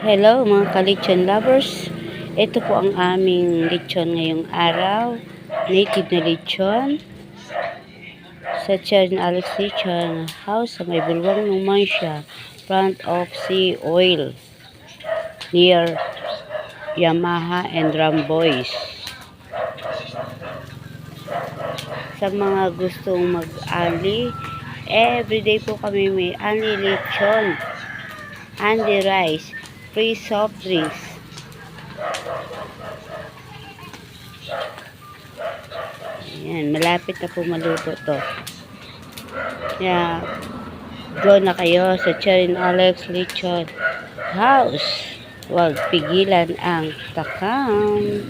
Hello mga ka-lechon lovers. Ito po ang aming lechon ngayong araw. Native na lechon. Sa Charing Alex Lechon House sa may Bulwang Numancia, front of Sea Oil, near Yamaha and Ramboys. Sa mga gustong mag-ali, everyday po kami may ali lechon, Andy rice, free soft drinks. Ayan, malapit na po maluto to. Kaya, go na kayo sa Charing Alex Lechon House. Huwag pigilan ang takam.